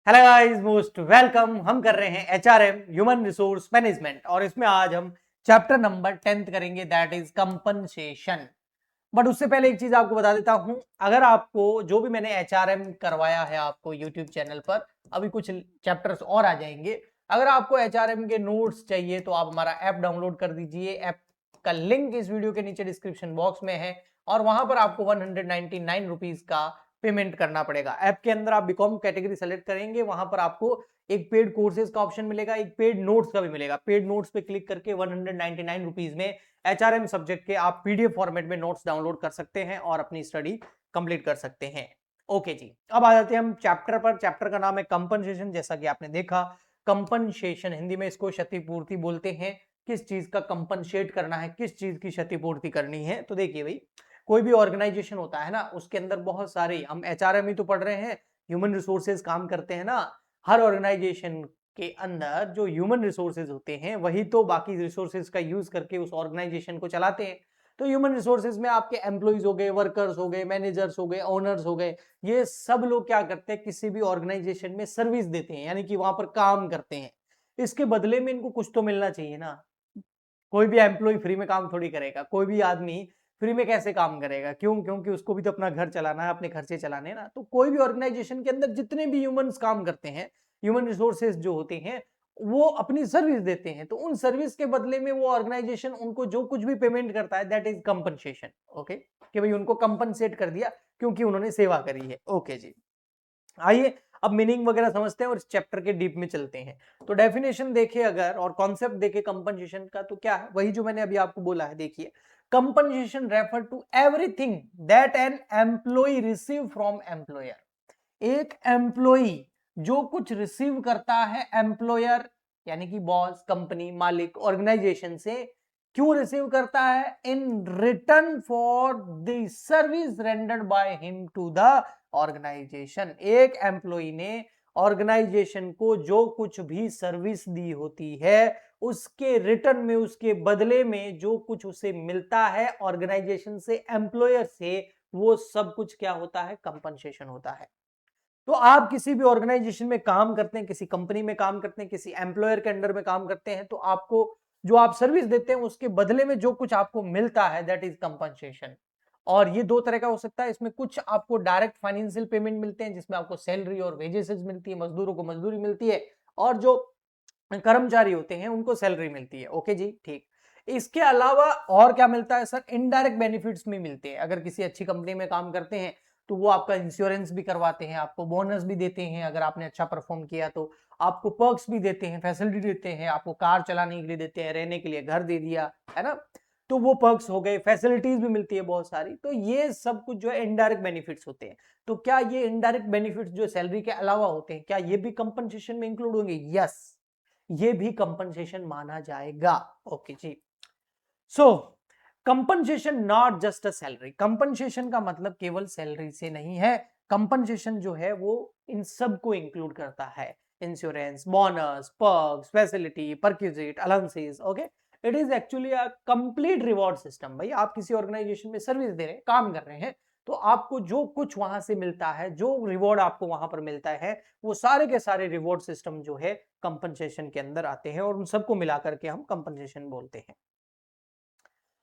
Hello guys, most welcome. हम कर रहे हैं एचआरएम ह्यूमन रिसोर्स मैनेजमेंट और इसमें आज हम चैप्टर नंबर 10th करेंगे, दैट इज कंपनसेशन। बट उससे पहले एक चीज आपको बता देता हूं, अगर आपको जो भी मैंने एचआरएम करवाया है आपको यूट्यूब चैनल पर, अभी कुछ चैप्टर्स और आ जाएंगे। अगर आपको एचआरएम के नोट्स चाहिए तो आप हमारा ऐप डाउनलोड कर दीजिए। ऐप का लिंक इस वीडियो के नीचे डिस्क्रिप्शन बॉक्स में है और वहां पर आपको 199 रुपीज का पेमेंट करना पड़ेगा। ऐप के अंदर आप बीकॉम कैटेगरी सेलेक्ट करेंगे, वहां पर आपको एक पेड कोर्सेज का ऑप्शन मिलेगा, एक पेड नोट्स का भी मिलेगा। पेड नोट्स पे क्लिक करके 199 रुपीज में एचआरएम सब्जेक्ट के आप पीडीएफ फॉर्मेट में नोट्स डाउनलोड कर सकते हैं और अपनी स्टडी कंप्लीट कर सकते हैं। ओके जी, अब आ जाते हैं हम चैप्टर पर। चैप्टर का नाम है कंपनसेशन। जैसा कि आपने देखा, कंपनसेशन हिंदी में इसको क्षतिपूर्ति बोलते हैं। किस चीज का कंपनसेट करना है, किस चीज की क्षतिपूर्ति करनी है। तो देखिए भाई, कोई भी ऑर्गेनाइजेशन होता है ना, उसके अंदर बहुत सारे, हम एचआरएम ही तो पढ़ रहे हैं, ह्यूमन रिसोर्सेज काम करते हैं ना। हर ऑर्गेनाइजेशन के अंदर जो ह्यूमन रिसोर्सेज होते हैं वही तो बाकी रिसोर्सेज का यूज करके उस ऑर्गेनाइजेशन को चलाते हैं। तो ह्यूमन रिसोर्सेज में आपके एम्प्लॉइज हो गए, वर्कर्स हो गए, मैनेजर्स हो गए, ओनर्स हो गए, ये सब लोग क्या करते हैं, किसी भी ऑर्गेनाइजेशन में सर्विस देते हैं, यानी कि वहां पर काम करते हैं। इसके बदले में इनको कुछ तो मिलना चाहिए ना। कोई भी एम्प्लॉय फ्री में काम थोड़ी करेगा, कोई भी आदमी फ्री में कैसे काम करेगा? क्यों? क्योंकि उसको भी तो अपना घर चलाना है, अपने खर्चे चलाने हैं ना। तो कोई भी ऑर्गेनाइजेशन के अंदर जितने भी ह्यूमंस काम करते हैं, ह्यूमन रिसोर्सेज जो होते हैं, वो अपनी सर्विस देते हैं। तो उन सर्विस के बदले में वो ऑर्गेनाइजेशन उनको जो कुछ भी पेमेंट करता है, दैट इज कंपनसेशन। ओके, कि भाई उनको कंपनसेट कर दिया क्योंकि उन्होंने सेवा करी है। ओके जी, आइए अब मीनिंग वगैरह समझते हैं और इस चैप्टर के डीप में चलते हैं। तो डेफिनेशन देखे अगर और कॉन्सेप्ट देखे कंपनसेशन का, तो क्या है? वही जो मैंने अभी आपको बोला है। देखिए, compensation refer to everything that an employ receive from employer. एक एम्प्लॉय जो कुछ रिसीव करता है एम्प्लॉयर, यानी कि बॉस, कंपनी, मालिक, ऑर्गेनाइजेशन से, क्यों रिसीव करता है? In return for the service rendered by him to the organisation. एक एम्प्लॉय ने ऑर्गेनाइजेशन को जो कुछ भी सर्विस दी होती है, उसके रिटर्न में, उसके बदले में जो कुछ उसे मिलता है ऑर्गेनाइजेशन से, एम्प्लॉयर से, वो सब कुछ क्या होता है? कंपनसेशन होता है। तो आप किसी भी ऑर्गेनाइजेशन में काम करते हैं, किसी कंपनी में काम करते हैं, किसी एम्प्लॉयर के अंडर में काम करते हैं, तो आपको जो आप सर्विस देते हैं उसके बदले में जो कुछ आपको मिलता है, दैट इज कंपनसेशन। और ये दो तरह का हो सकता है। इसमें कुछ आपको डायरेक्ट फाइनेंशियल पेमेंट मिलते हैं, जिसमें आपको सैलरी और वेजेस मिलती है, मजदूरों को मजदूरी मिलती है, और जो कर्मचारी होते हैं उनको सैलरी मिलती है। ओके जी, ठीक। इसके अलावा और क्या मिलता है सर? इनडायरेक्ट बेनिफिट्स भी मिलते हैं। अगर किसी अच्छी कंपनी में काम करते हैं तो वो आपका इंश्योरेंस भी करवाते हैं, आपको बोनस भी देते हैं, अगर आपने अच्छा परफॉर्म किया तो आपको पर्क्स भी देते हैं, फैसिलिटी देते हैं, आपको कार चलाने के लिए देते हैं, रहने के लिए घर दे दिया है ना। तो वो पर्क्स हो गए, फैसिलिटीज भी मिलती है बहुत सारी। तो ये सब कुछ जो है इनडायरेक्ट बेनिफिट्स होते हैं। तो क्या ये इनडायरेक्ट बेनिफिट्स जो सैलरी के अलावा होते हैं, क्या ये भी कंपनसेशन में इंक्लूड होंगे? यस, ये भी कंपनसेशन माना जाएगा। ओके जी। So compensation not just a salary. Compensation का मतलब केवल सैलरी से नहीं है। कंपनसेशन जो है वो इन सब को इंक्लूड करता है। Insurance, bonus, perks, facility, perquisite, allowances. Okay, it is actually a complete reward system. भाई आप किसी ऑर्गेनाइजेशन में सर्विस दे रहे हैं, काम कर रहे हैं, तो आपको जो कुछ वहां से मिलता है, जो रिवॉर्ड आपको वहां पर मिलता है, वो सारे के सारे रिवॉर्ड सिस्टम जो है कंपनसेशन के अंदर आते हैं और उन सबको मिलाकर के हम कंपनसेशन बोलते हैं।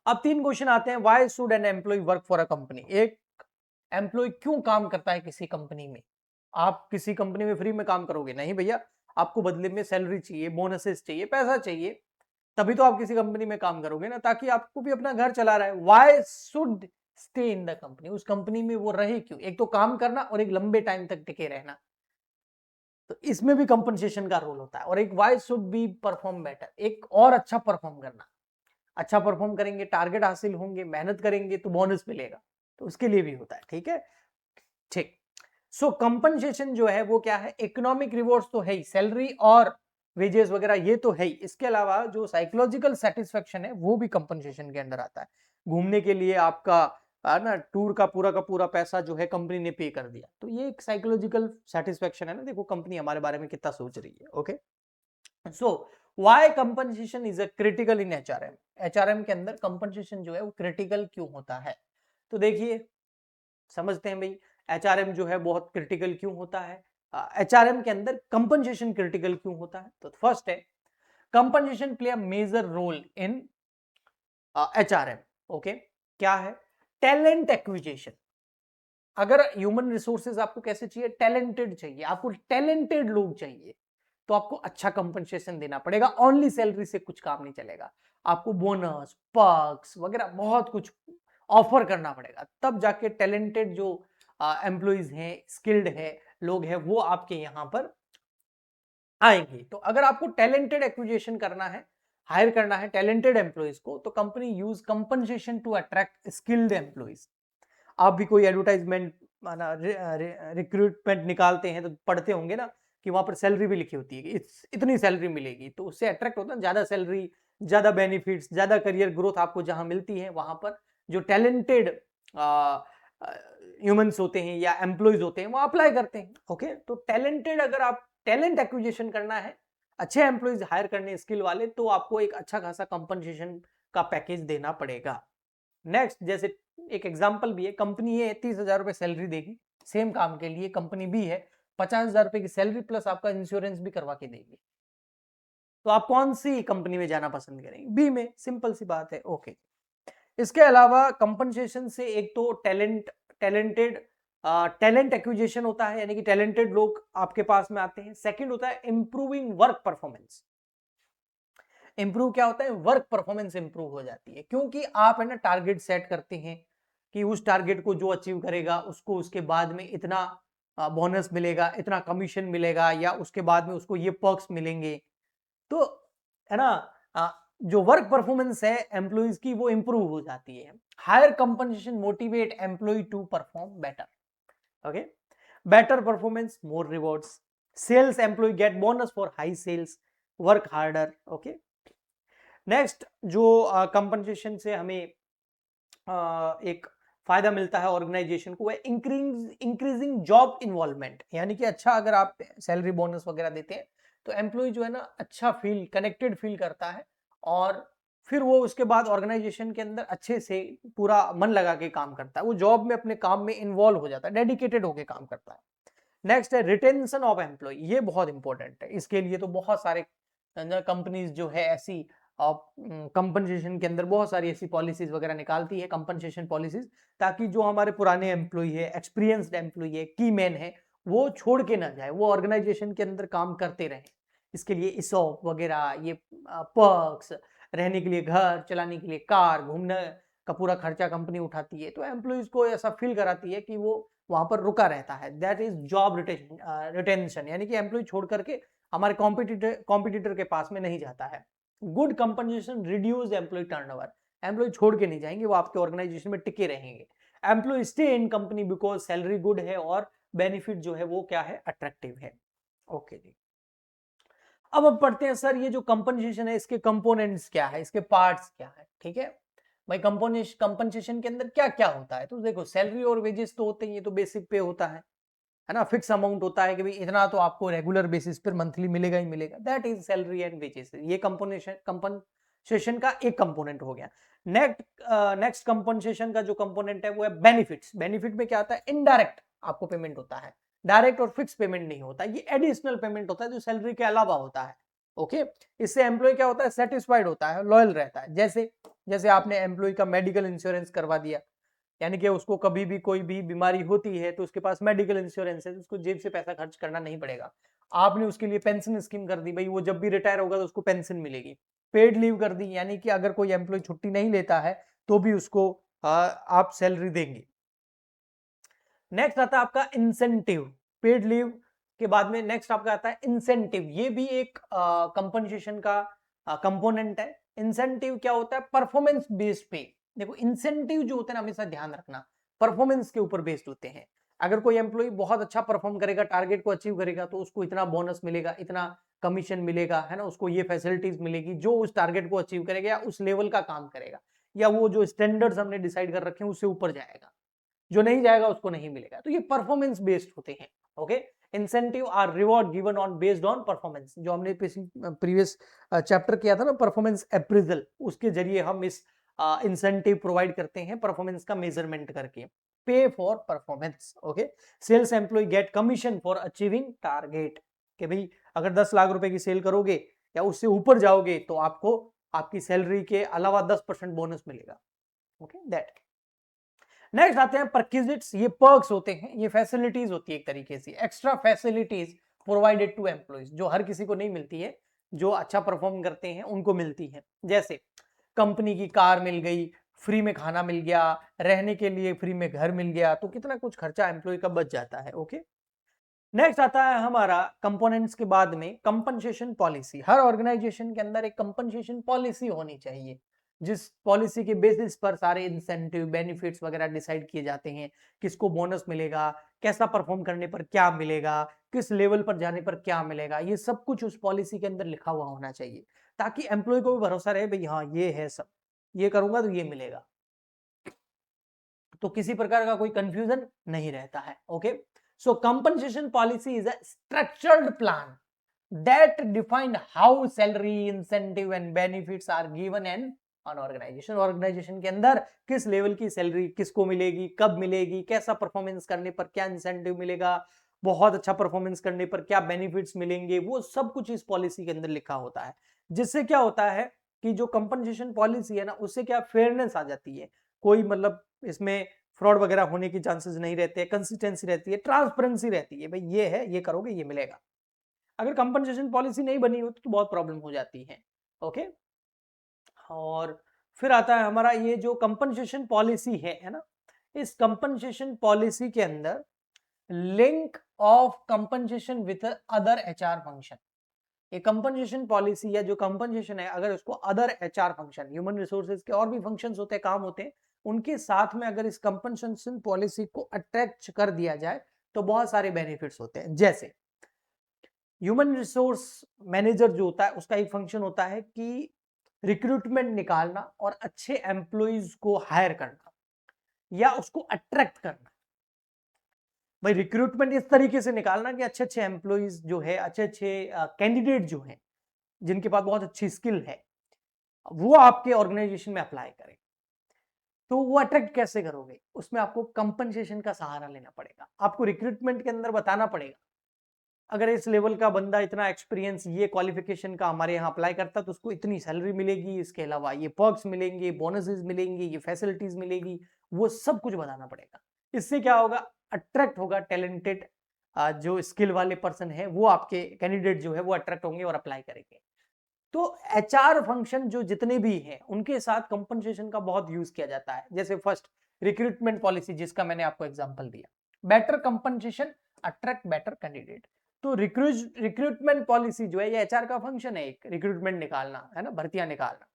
अब तीन क्वेश्चन आते हैं। Why should an employ work for a company? एक एम्प्लॉय क्यों काम करता है किसी कंपनी में? आप किसी कंपनी में फ्री में काम करोगे नहीं भैया, आपको बदले में सैलरी चाहिए, बोनसेस चाहिए, पैसा चाहिए, तभी तो आप किसी कंपनी में काम करोगे ना, ताकि आपको भी अपना घर चला रहा है। Why should stay in the company? उस कंपनी में वो रहे क्यों? एक तो काम करना और एक लंबे टाइम तक टिके रहना, तो इसमें भी कंपनसेशन का रोल होता है। और एक why should be perform better, एक और अच्छा परफॉर्म करना। अच्छा परफॉर्म करेंगे, टारगेट हासिल होंगे, मेहनत करेंगे तो बोनस मिलेगा, तो उसके लिए भी होता है। ठीक है, ठीक। सो कंपनसेशन जो है वो क्या है? इकोनॉमिक रिवॉर्ड्स तो है ही, सैलरी और वेजेस वगैरह ये तो है ही। इसके अलावा जो साइकोलॉजिकल सेटिस्फेक्शन है वो भी कंपनसेशन के अंदर आता है। घूमने के लिए आपका ना टूर का पूरा पैसा जो है कंपनी ने पे कर दिया, तो ये एक साइकोलॉजिकल सेटिस्फेक्शन है ना। देखो कंपनी हमारे बारे में कितना सोच रही है। Okay, so why compensation is a critical in HRM? HRM के अंदर कंपनसेशन जो है वो क्रिटिकल क्यों होता है? तो देखिए, समझते हैं भाई, एचआरएम जो है बहुत क्रिटिकल क्यों होता है। एचआरएम के अंदर कंपनसेशन क्रिटिकल क्यों होता है? तो फर्स्ट है compensation play a major role in HRM. Okay, क्या है? Talent acquisition. अगर ह्यूमन रिसोर्सेज आपको कैसे चाहिए? टैलेंटेड चाहिए, आपको टैलेंटेड लोग चाहिए, तो आपको अच्छा कंपनसेशन देना पड़ेगा। ओनली सैलरी से कुछ काम नहीं चलेगा, आपको बोनस, पर्क्स वगैरह बहुत कुछ ऑफर करना पड़ेगा, तब जाके टैलेंटेड जो एम्प्लॉइज हैं, स्किल्ड है लोग हैं, वो आपके यहां पर आएंगे। तो अगर आपको टैलेंटेड एक्विजिशन करना है, हायर करना है टैलेंटेड एम्प्लॉइज को, तो company use compensation to attract skilled employees. आप भी कोई एडवर्टाइजमेंट माना रिक्रूटमेंट निकालते हैं तो पढ़ते होंगे ना कि वहां पर सैलरी भी लिखी होती है कि इतनी सैलरी मिलेगी, तो उससे अट्रैक्ट होता है ज्यादा सैलरी, ज्यादा बेनिफिट्स, ज्यादा करियर ग्रोथ आपको जहां मिलती है, वहां पर जो टैलेंटेड ह्यूमंस होते हैं या एम्प्लॉयज होते हैं वो अप्लाई करते हैं। ओके, तो टैलेंटेड, अगर आप टैलेंट एक्विजिशन करना है, अच्छे एम्प्लॉयज हायर करने स्किल वाले, तो आपको एक अच्छा खासा कंपनसेशन का पैकेज देना पड़ेगा। नेक्स्ट, जैसे एक एग्जांपल भी है, कंपनी ए 30,000 रुपए सैलरी देगी सेम काम के लिए, कंपनी बी है 50,000 रुपए की सैलरी प्लस आपका इंश्योरेंस भी करवा के देगी, तो आप कौन सी कंपनी में जाना पसंद करेंगे? बी में, सिंपल सी बात है। ओके, इसके अलावा कंपनसेशन से एक तो टैलेंटेड टैलेंट एक्विजिशन होता है, यानी कि टैलेंटेड लोग आपके पास में आते हैं। सेकंड होता है इंप्रूविंग वर्क परफॉर्मेंस। इंप्रूव क्या होता है? वर्क परफॉर्मेंस इंप्रूव हो जाती है, क्योंकि आप है ना टारगेट सेट करते हैं कि उस टारगेट को जो अचीव करेगा उसको उसके बाद में इतना बोनस मिलेगा, इतना कमीशन मिलेगा, या उसके बाद में उसको ये पर्क्स मिलेंगे। तो है ना, जो वर्क परफॉर्मेंस है एम्प्लॉइज की वो इंप्रूव हो जाती है। Higher compensation motivate employ to perform better. Okay, better performance more rewards, sales employ get bonus for high sales, work harder. Okay, next जो कंपनसेशन से हमें एक फायदा मिलता है ऑर्गेनाइजेशन को, है इंक्रीजिंग जॉब इन्वॉल्वमेंट। यानी कि अच्छा, अगर आप सैलरी बोनस वगैरह देते हैं तो एम्प्लॉय जो है ना अच्छा फील, कनेक्टेड फील करता है, और फिर वो उसके बाद ऑर्गेनाइजेशन के अंदर अच्छे से पूरा मन लगा के काम करता है, वो जॉब में अपने काम में इन्वॉल्व हो जाता है, डेडिकेटेड होकर काम करता है। नेक्स्ट है रिटेंशन ऑफ एम्प्लॉय। ये बहुत इंपॉर्टेंट है, इसके लिए तो बहुत सारे कंपनीज जो है ऐसी कंपनसेशन के अंदर बहुत सारी ऐसी पॉलिसीज वगैरह निकालती है, कंपनसेशन पॉलिसीज, ताकि जो हमारे पुराने एम्प्लॉय है, एक्सपीरियंस्ड एम्प्लॉय है, की मैन है, वो छोड़ के ना जाए, वो ऑर्गेनाइजेशन के अंदर काम करते रहे। इसके लिए इसॉप वगैरह, ये पर्क्स, रहने के लिए घर, चलाने के लिए कार, घूमने का पूरा खर्चा कंपनी उठाती है, तो एम्प्लॉयज को ऐसा फील कराती है कि वो वहां पर रुका रहता है। दैट इज जॉब रिटेंशन, यानी कि एम्प्लॉय छोड़ करके हमारे कॉम्पिटिटर के पास में नहीं जाता है। Good compensation reduce employ turnover, employ छोड़ के नहीं जाएंगे, वो आपके ऑर्गेनाइजेशन में टिके रहेंगे। Employ stay in company because salary good है और बेनिफिट जो है वो क्या है? अट्रैक्टिव है। ओके जी, अब पढ़ते हैं सर ये जो कंपनसेशन है इसके कंपोनेंट्स क्या है, इसके पार्ट्स क्या है। ठीक है भाई, कंपनसेशन के अंदर क्या क्या होता है? तो देखो, सैलरी और वेजेस तो होते हैं, ये तो बेसिक पे होता है ना, फिक्स अमाउंट होता है कि भाई इतना तो आपको रेगुलर बेसिस पर मंथली मिलेगा ही मिलेगा, that is salary and wages. ये कंपनसेशन का एक कंपोनेंट हो गया। नेक्स्ट कंपनसेशन का जो कंपोनेंट है वो है बेनिफिट्स। बेनिफिट में क्या आता है? इनडायरेक्ट आपको पेमेंट होता है, डायरेक्ट और फिक्स पेमेंट नहीं होता, ये एडिशनल पेमेंट होता है जो सैलरी के अलावा होता है। ओके, इससे एम्प्लॉय क्या होता है? सेटिस्फाइड होता है, लॉयल रहता है। जैसे जैसे आपने एम्प्लॉय का मेडिकल इंश्योरेंस करवा दिया, यानी कि उसको कभी भी कोई भी बीमारी होती है तो उसके पास मेडिकल इंश्योरेंस है, उसको जेब से पैसा खर्च करना नहीं पड़ेगा। आपने उसके लिए पेंशन स्कीम कर दी, भाई वो जब भी रिटायर होगा तो उसको पेंशन मिलेगी। पेड लीव कर दी, यानी कि अगर कोई एम्प्लॉय छुट्टी नहीं लेता है तो भी उसको आप सैलरी देंगे। नेक्स्ट आता है आपका इंसेंटिव। पेड लीव के बाद में नेक्स्ट आपका आता है इंसेंटिव, ये भी एक कंपनसेशन का कंपोनेंट है। इंसेंटिव क्या होता है? परफॉर्मेंस बेस्ड पे। देखो, इंसेंटिव जो होते हैं ना, हमेशा ध्यान रखना, परफॉर्मेंस के ऊपर बेस्ड होते हैं। अगर कोई एम्प्लॉय बहुत अच्छा परफॉर्म करेगा, टारगेट को अचीव करेगा, तो उसको इतना बोनस मिलेगा, इतना कमीशन मिलेगा, है ना, उसको ये फैसिलिटीज मिलेगी, जो उस टारगेट को अचीव करेगा या उस लेवल का काम करेगा, या वो जो स्टैंडर्ड्स हमने डिसाइड कर रखे हैं उससे ऊपर जाएगा। जो नहीं जाएगा उसको नहीं मिलेगा, तो ये परफॉर्मेंस बेस्ड होते हैं। Okay, incentive are reward given on based on performance, जो हमने प्रीवियस चैप्टर किया था ना, परफॉर्मेंस अप्रेजल, उसके जरिए हम इस इंसेंटिव प्रोवाइड करते हैं परफॉर्मेंस का मेजरमेंट करके। Pay for performance. Okay, sales employ get commission for achieving target, कि भाई अगर 10 लाख रुपए की सेल करोगे या उससे ऊपर जाओगे तो आपको आपकी सैलरी के अलावा 10% बोनस मिलेगा। Okay, that. नेक्स्ट आते हैं परक्विजिट्स। ये पर्क्स होते हैं, ये फैसिलिटीज होती है एक तरीके से, extra facilities provided to employees, जो हर किसी को नहीं मिलती है, जो अच्छा परफॉर्म करते हैं उनको मिलती है। जैसे कंपनी की कार मिल गई, फ्री में खाना मिल गया, रहने के लिए फ्री में घर मिल गया, तो कितना कुछ खर्चा एम्प्लॉय का बच जाता है। ओके, नेक्स्ट आता है हमारा कंपोनेंट्स के बाद में कंपनसेशन पॉलिसी। हर ऑर्गेनाइजेशन के अंदर एक कंपनसेशन पॉलिसी होनी चाहिए, जिस पॉलिसी के बेसिस पर सारे इंसेंटिव बेनिफिट्स वगैरह डिसाइड किए जाते हैं, किसको बोनस मिलेगा, कैसा परफॉर्म करने पर क्या मिलेगा, किस लेवल पर जाने पर क्या मिलेगा, ये सब कुछ उस पॉलिसी के अंदर लिखा हुआ होना चाहिए, ताकि एम्प्लॉय को भी भरोसा रहे भाई हाँ ये है सब, ये करूंगा तो ये मिलेगा, तो किसी प्रकार का कोई कंफ्यूजन नहीं रहता है। Okay, so compensation policy is a structured plan that define how salary incentive and benefits are given and on organization के अंदर किस लेवल की सैलरी किसको मिलेगी, कब मिलेगी, कैसा परफॉर्मेंस करने पर क्या इंसेंटिव मिलेगा, बहुत अच्छा परफॉर्मेंस करने पर क्या बेनिफिट्स मिलेंगे, वो सब कुछ इस पॉलिसी के अंदर लिखा होता है। जिससे क्या होता है कि जो कंपनसेशन पॉलिसी है ना, उससे क्या फेयरनेस आ जाती है, कोई मतलब इसमें फ्रॉड वगैरह होने की चांसेस नहीं रहते, कंसिस्टेंसी रहती है, ट्रांसपेरेंसी रहती है, भाई ये है, ये करोगे ये मिलेगा। अगर कंपनसेशन पॉलिसी नहीं बनी हो तो बहुत प्रॉब्लम हो जाती है। ओके, और फिर आता है हमारा ये जो कंपनसेशन पॉलिसी है ना, इस कंपनसेशन पॉलिसी के अंदर link of compensation with other HR function. ये कंपनसेशन पॉलिसी या जो कंपनसेशन है, अगर उसको other HR function, human resources के और भी फंक्शंस होते हैं, काम होते हैं, उनके साथ में अगर इस कंपनसेशन पॉलिसी को अटैच कर दिया जाए तो बहुत सारे बेनिफिट्स होते हैं। जैसे ह्यूमन रिसोर्स मैनेजर जो होता है उसका एक फंक्शन होता है कि रिक्रूटमेंट निकालना और अच्छे एम्प्लॉइज को हायर करना या उसको अट्रैक्ट करना। भाई रिक्रूटमेंट इस तरीके से निकालना कि अच्छे अच्छे एम्प्लॉइज जो है, अच्छे अच्छे कैंडिडेट जो हैं, जिनके पास बहुत अच्छी स्किल है, वो आपके ऑर्गेनाइजेशन में अप्लाई करें। तो वो अट्रैक्ट कैसे करोगे, उसमें आपको कंपनसेशन का सहारा लेना पड़ेगा। आपको रिक्रूटमेंट के अंदर बताना पड़ेगा अगर इस लेवल का बंदा इतना एक्सपीरियंस ये क्वालिफिकेशन का हमारे यहाँ अप्लाई करता तो उसको इतनी सैलरी मिलेगी, इसके अलावा ये पर्क्स मिलेंगे, बोनसेस मिलेंगे, ये फैसिलिटीज मिलेगी, वो सब कुछ बताना पड़ेगा। इससे क्या होगा, अट्रैक्ट होगा टैलेंटेड जो स्किल वाले पर्सन है, वो आपके कैंडिडेट जो है वो अट्रैक्ट होंगे और अप्लाई करेंगे। तो एचआर फंक्शन जो जितने भी हैं उनके साथ कंपनसेशन का बहुत यूज किया जाता है। जैसे फर्स्ट रिक्रूटमेंट पॉलिसी जिसका मैंने आपको एग्जांपल दिया, better compensation attract better candidate. तो रिक्रूटमेंट पॉलिसी जो है ये एचआर का फंक्शन है, एक रिक्रूटमेंट निकालना है ना, भर्तियां निकालना,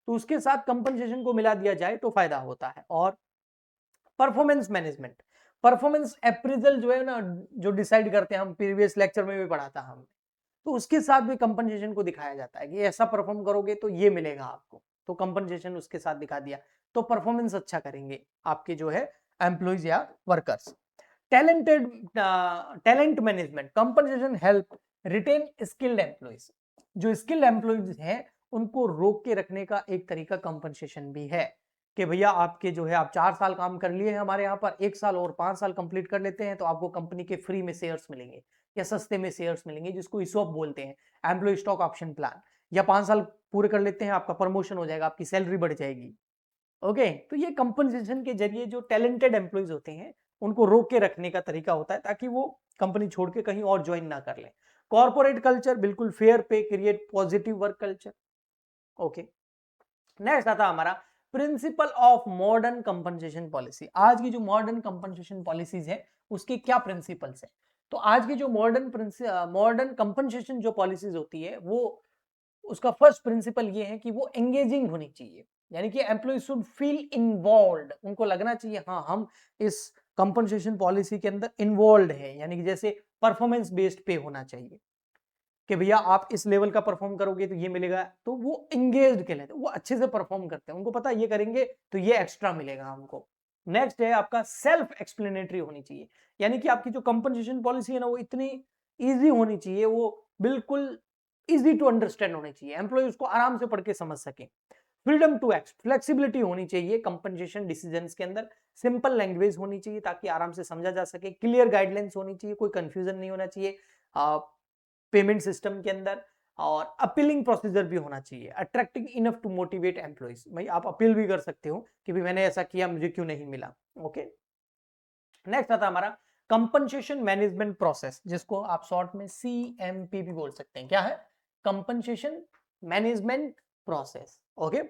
तो उसके साथ कंपनसेशन को मिला दिया जाए तो फायदा होता है। और परफॉर्मेंस मैनेजमेंट, परफॉर्मेंस अप्रेजल जो है ना, जो डिसाइड करते हैं, हम प्रीवियस लेक्चर में भी पढ़ा था हमने, तो उसके साथ भी कंपनसेशन को दिखाया जाता है कि ऐसा परफॉर्म करोगे तो ये मिलेगा आपको, तो कंपनसेशन उसके साथ दिखा दिया, तो परफॉर्मेंस अच्छा करेंगे आपके जो है एम्प्लॉइज या workers. Talent management, compensation help retain skilled employees. जो स्किल्ड एम्प्लॉइज हैं उनको रोक के रखने का एक तरीका कंपनसेशन भी है कि भैया आपके जो है, आप 4 साल काम कर लिए हैं हमारे यहाँ पर, 1 साल और 5 साल कंप्लीट कर लेते हैं तो आपको कंपनी के फ्री में शेयर्स मिलेंगे या सस्ते में शेयर्स मिलेंगे, जिसको ईसॉप बोलते हैं, एम्प्लॉय स्टॉक ऑप्शन प्लान। या 5 साल पूरे कर लेते हैं, आपका प्रमोशन हो जाएगा, आपकी सैलरी बढ़ जाएगी। ओके, तो ये कंपनसेशन के जरिए जो टैलेंटेड एम्प्लॉइज होते हैं उनको रोक के रखने का तरीका होता है, ताकि वो कंपनी छोड़ के कहीं और ज्वाइन ना कर ले। कॉर्पोरेट कल्चर, बिल्कुल फेयर पे, create positive work culture. Okay, next आता हमारा principle of modern compensation policy. आज की जो मॉडर्न कंपनसेशन पॉलिसीज है उसके क्या प्रिंसिपल्स है। तो आज की जो मॉडर्न कंपनसेशन जो पॉलिसीज होती है, वो उसका फर्स्ट प्रिंसिपल ये है कि वो एंगेजिंग होनी चाहिए, यानी कि एम्प्लॉय शुड फील इन्वॉल्व्ड, उनको लगना चाहिए हाँ हम इस कंपनसेशन पॉलिसी के अंदर इन्वॉल्व है, यानी कि जैसे परफॉर्मेंस बेस्ड पे होना चाहिए कि भैया आप इस लेवल का परफॉर्म करोगे तो ये मिलेगा, तो वो एंगेज्ड कहलाते हैं, वो अच्छे से परफॉर्म करते हैं, उनको पता है ये करेंगे तो ये एक्स्ट्रा मिलेगा हमको। नेक्स्ट है आपका सेल्फ एक्सप्लेनेटरी होनी चाहिए, यानी कि आपकी जो कंपनसेशन पॉलिसी है ना वो इतनी इजी होनी चाहिए, वो बिल्कुल इजी टू अंडरस्टैंड होनी चाहिए, एम्प्लॉय उसको आराम से पढ़ के समझ सके। फ्रीडम टू एक्ट, फ्लेक्सिबिलिटी होनी चाहिए कंपनसेशन डिसीजंस के अंदर, सिंपल लैंग्वेज होनी चाहिए ताकि आराम से समझा जा सके, क्लियर गाइडलाइंस होनी चाहिए, कोई कंफ्यूजन नहीं होना चाहिए पेमेंट सिस्टम के अंदर, और अपीलिंग प्रोसीजर भी होना चाहिए, attracting enough to motivate employees. भाई आप अपील भी कर सकते हो कि भाई मैंने ऐसा किया, मुझे क्यों नहीं मिला। ओके, नेक्स्ट आता हमारा कंपनसेशन मैनेजमेंट प्रोसेस, जिसको आप शॉर्ट में CMP भी बोल सकते हैं। क्या है? Compensation management process. ओके,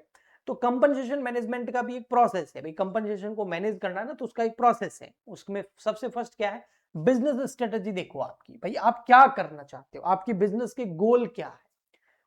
तो कंपनसेशन मैनेजमेंट का भी एक प्रोसेस है भाई, कंपनसेशन को मैनेज करना ना, तो उसका एक प्रोसेस है। उसमें सबसे फर्स्ट क्या है? बिजनेस स्ट्रेटेजी देखो आपकी, भाई आप क्या करना चाहते हो, आपकी बिजनेस के गोल क्या है,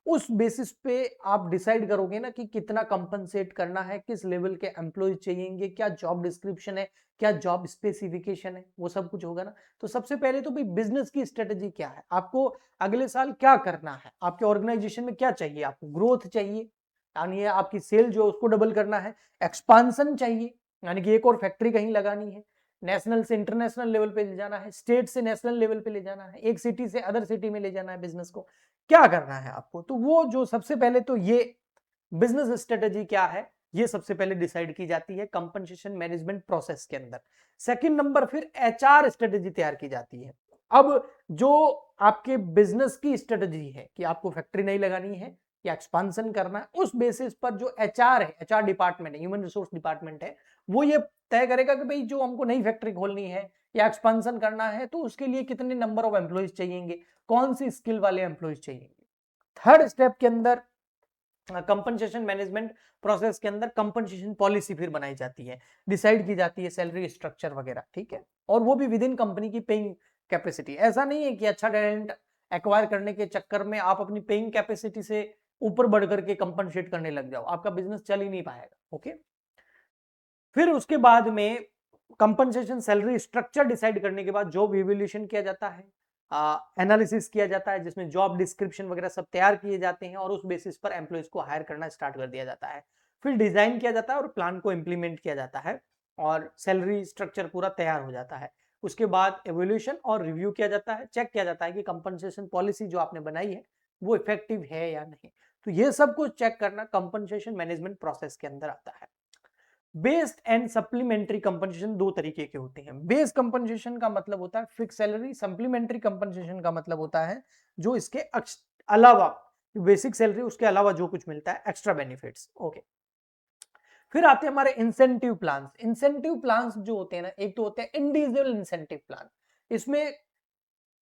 उस बेसिस पे आप डिसाइड करोगे ना कि कितना कंपनसेट करना है, किस लेवल के एम्प्लॉय चाहिए, क्या जॉब डिस्क्रिप्शन है, क्या जॉब स्पेसिफिकेशन है, वो सब कुछ होगा ना। तो सबसे पहले तो भाई बिजनेस की स्ट्रेटेजी क्या है, आपको अगले साल क्या करना है, आपके ऑर्गेनाइजेशन में क्या चाहिए, आपको ग्रोथ चाहिए यानी आपकी सेल जो उसको डबल करना है, एक्सपांसन चाहिए यानी कि एक और फैक्ट्री कहीं लगानी है, नेशनल से इंटरनेशनल लेवल पे ले जाना है, स्टेट से नेशनल लेवल पे ले जाना है, एक सिटी से अदर सिटी में ले जाना है बिजनेस को, क्या करना है आपको। तो वो जो सबसे पहले तो ये बिजनेस स्ट्रेटेजी क्या है, ये सबसे पहले डिसाइड की जाती है कंपनसेशन मैनेजमेंट प्रोसेस के अंदर। सेकंड नंबर फिर HR स्ट्रेटेजी तैयार की जाती है। अब जो आपके बिजनेस की स्ट्रेटेजी है कि आपको फैक्ट्री नहीं लगानी है या एक्सपांसन करना है, उस बेसिस पर जो HR है, HR डिपार्टमेंट है, ह्यूमन रिसोर्स डिपार्टमेंट है, वो ये तय करेगा कि भाई जो हमको नई फैक्ट्री खोलनी है या एक्सपांसन करना है तो उसके लिए कितने नंबर ऑफ एम्प्लॉइज चाहिए, कौन सी स्किल वाले एम्प्लॉइज चाहिए। थर्ड स्टेप के अंदर कंपनसेशन मैनेजमेंट प्रोसेस के अंदर कंपनसेशन पॉलिसी फिर बनाई जाती है, डिसाइड की जाती है सैलरी स्ट्रक्चर वगैरह, ठीक है, और वो भी विद इन कंपनी की पेइंग कैपेसिटी। ऐसा नहीं है कि अच्छा टैलेंट एक्वायर करने के चक्कर में आप अपनी पेइंग कैपेसिटी से ऊपर बढ़ करके कंपनसेट करने लग जाओ, आपका बिजनेस चल ही नहीं पाएगा। ओके, फिर उसके बाद में कंपनसेशन सैलरी स्ट्रक्चर डिसाइड करने के बाद जॉब इवैल्यूएशन किया जाता है, एनालिसिस किया जाता है, जिसमें जॉब डिस्क्रिप्शन वगैरह सब तैयार किए जाते हैं और उस बेसिस पर एम्प्लॉइज को हायर करना स्टार्ट कर दिया जाता है। फिर डिजाइन किया जाता है और प्लान को इंप्लीमेंट किया जाता है और सैलरी स्ट्रक्चर पूरा तैयार हो जाता है। उसके बाद एवोल्यूशन और रिव्यू किया जाता है, चेक किया जाता है कि कंपनसेशन पॉलिसी जो आपने बनाई है वो इफेक्टिव है या नहीं। तो ये सब कुछ चेक करना कंपनसेशन मैनेजमेंट प्रोसेस के अंदर आता है। बेस्ड एंड सप्लीमेंट्री कंपनसेशन दो तरीके के होते हैं। बेस कंपनसेशन का मतलब होता है फिक्स सैलरी, सप्लीमेंट्री कंपनसेशन का मतलब होता है जो इसके अलावा, बेसिक सैलरी उसके अलावा जो कुछ मिलता है, एक्स्ट्रा बेनिफिट्स। ओके, फिर आते हैं हमारे इंसेंटिव प्लान्स। इंसेंटिव प्लान्स जो होते हैं ना, एक तो होते हैं इंडिविजुअल इंसेंटिव प्लान, इसमें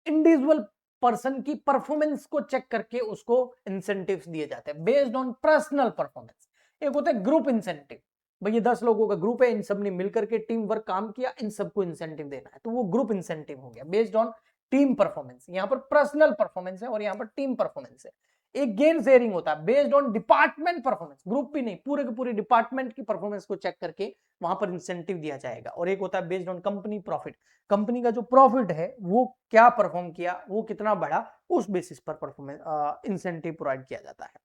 इंडिविजुअल पर्सन की परफॉर्मेंस को चेक करके उसको इंसेंटिव्स दिए जाते हैं बेस्ड ऑन पर्सनल परफॉर्मेंस। एक होता है ग्रुप इंसेंटिव, भाई ये 10 लोगों का ग्रुप है, इन सब ने मिलकर के टीम वर्क काम किया, इन सबको इंसेंटिव देना है, तो वो ग्रुप इंसेंटिव हो गया बेस्ड ऑन टीम परफॉर्मेंस। यहाँ पर पर्सनल परफॉर्मेंस है और यहाँ पर टीम परफॉर्मेंस है। एक गेन शेयरिंग होता है based on department performance, group भी नहीं, पूरे के पूरे डिपार्टमेंट की परफॉर्मेंस को चेक करके वहां पर इंसेंटिव दिया जाएगा। और एक होता है based on company profit, company का जो प्रॉफिट है वो क्या परफॉर्म किया, वो कितना बढ़ा, उस बेसिस पर परफॉर्मेंस इंसेंटिव प्रोवाइड किया जाता है।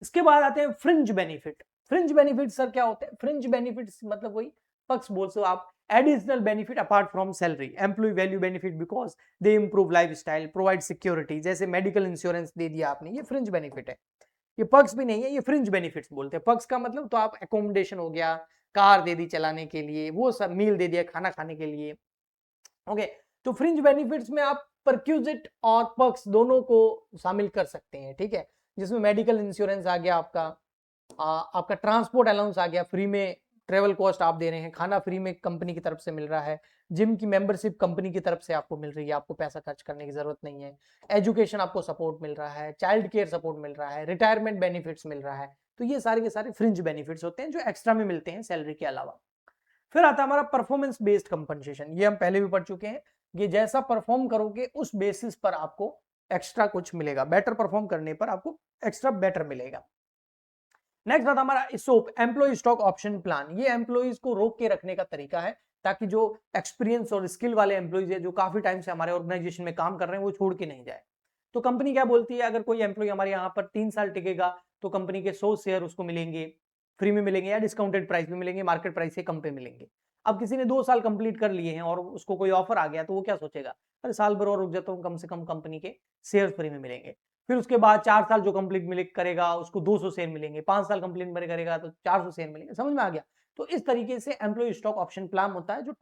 इसके बाद आते हैं fringe benefit. Fringe benefit sir क्या होते हैं? फ्रिंज बेनिफिट्स मतलब वही पक्ष बोल सो आप, additional benefit apart from salary, employ value benefit because they improve life style, provide security, जैसे मेडिकल इंश्योरेंस दे दिया आपने, ये फ्रिंज बेनिफिट है। ये पक्ष भी नहीं है, ये फ्रिंज बेनिफिट्स बोलते हैं। पक्ष का मतलब तो आप एकोमोडेशन हो गया, कार दे दी चलाने के लिए, वो सब मील दे दिया खाना खाने के लिए। ओके, तो फ्रिंज बेनिफिट्स में आप परक्यूजिट और पर्क्स दोनों को शामिल कर सकते हैं, ठीक है, जिसमें मेडिकल इंश्योरेंस आ गया आपका, आपका ट्रांसपोर्ट अलाउंस आ गया, फ्री में ट्रेवल कॉस्ट आप दे रहे हैं, खाना फ्री में कंपनी की तरफ से मिल रहा है, जिम की मेंबरशिप कंपनी की तरफ से आपको मिल रही है, आपको पैसा खर्च करने की जरूरत नहीं है, एजुकेशन आपको सपोर्ट मिल रहा है, चाइल्ड केयर सपोर्ट मिल रहा है, रिटायरमेंट बेनिफिट्स मिल रहा है। तो ये सारे के सारे फ्रिंज बेनिफिट्स होते हैं जो एक्स्ट्रा में मिलते हैं सैलरी के अलावा। फिर आता है हमारा परफॉर्मेंस बेस्ड कंपनसेशन, ये हम पहले भी पढ़ चुके हैं, ये जैसा परफॉर्म करोगे उस बेसिस पर आपको एक्स्ट्रा कुछ मिलेगा, बेटर परफॉर्म करने पर आपको एक्स्ट्रा बेटर मिलेगा। नेक्स्ट आता हमारा इसोप, एम्प्लॉय स्टॉक ऑप्शन प्लान। ये एम्प्लॉइज को रोक के रखने का तरीका है ताकि जो एक्सपीरियंस और स्किल वाले एम्प्लॉइज है जो काफी टाइम से हमारे ऑर्गेनाइजेशन में काम कर रहे हैं वो छोड़ के नहीं जाए। तो कंपनी क्या बोलती है, अगर कोई एम्प्लॉय हमारे यहाँ पर 3 साल टिकेगा तो कंपनी के 100 शेयर उसको मिलेंगे, फ्री में मिलेंगे या डिस्काउंटेड प्राइस में मिलेंगे, मार्केट प्राइस से कम पे मिलेंगे। अब किसी ने 2 साल कंप्लीट कर लिए हैं और उसको कोई ऑफर आ गया तो वो क्या सोचेगा, अरे साल भर और रुक जाता हूँ, कम से कम कंपनी के शेयर फ्री में मिलेंगे। फिर उसके बाद 4 साल जो कंप्लीट करेगा उसको 200 शेयर मिलेंगे, 5 साल कंप्लीट करेगा तो 400 शेयर मिलेंगे। समझ में आ गया? तो इस तरीके से एम्प्लॉय स्टॉक ऑप्शन प्लान होता है जो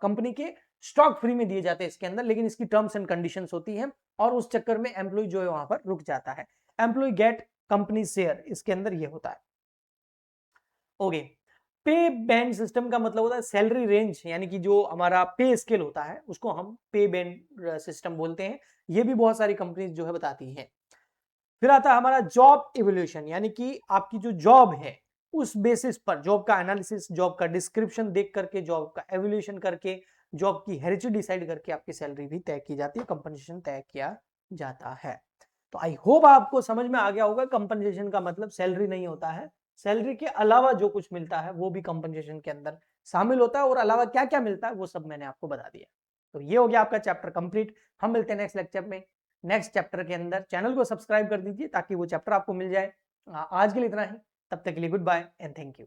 कंपनी के स्टॉक फ्री में दिए जाते हैं इसके अंदर, लेकिन इसकी टर्म्स एंड कंडीशंस होती हैं और उस चक्कर में एम्प्लॉय जो है वहां पर रुक जाता है। एम्प्लॉय गेट कंपनी शेयर, इसके अंदर ये होता है। ओके, पे बैंड सिस्टम का मतलब होता है सैलरी रेंज, यानी कि जो हमारा पे स्केल होता है उसको हम पे बैंड सिस्टम बोलते हैं। ये भी बहुत सारी कंपनीज जो है बताती हैं। फिर आता है हमारा जॉब इवोल्यूशन, यानी कि आपकी जो जॉब है उस बेसिस पर जॉब का एनालिसिस, जॉब का डिस्क्रिप्शन देख करके, जॉब का एवोल्यूशन करके, जॉब की हेरिटेज डिसाइड करके आपकी सैलरी भी तय की जाती है, कंपनसेशन तय किया जाता है। तो आई होप आपको समझ में आ गया होगा कंपनसेशन का मतलब सैलरी नहीं होता है, सैलरी के अलावा जो कुछ मिलता है वो भी कंपनसेशन के अंदर शामिल होता है, और अलावा क्या क्या मिलता है वो सब मैंने आपको बता दिया। तो ये हो गया आपका चैप्टर कंप्लीट। हम मिलते हैं नेक्स्ट लेक्चर में, नेक्स्ट चैप्टर के अंदर। चैनल को सब्सक्राइब कर दीजिए ताकि वो चैप्टर आपको मिल जाए। आज के लिए इतना ही, तब तक के लिए good bye and thank you.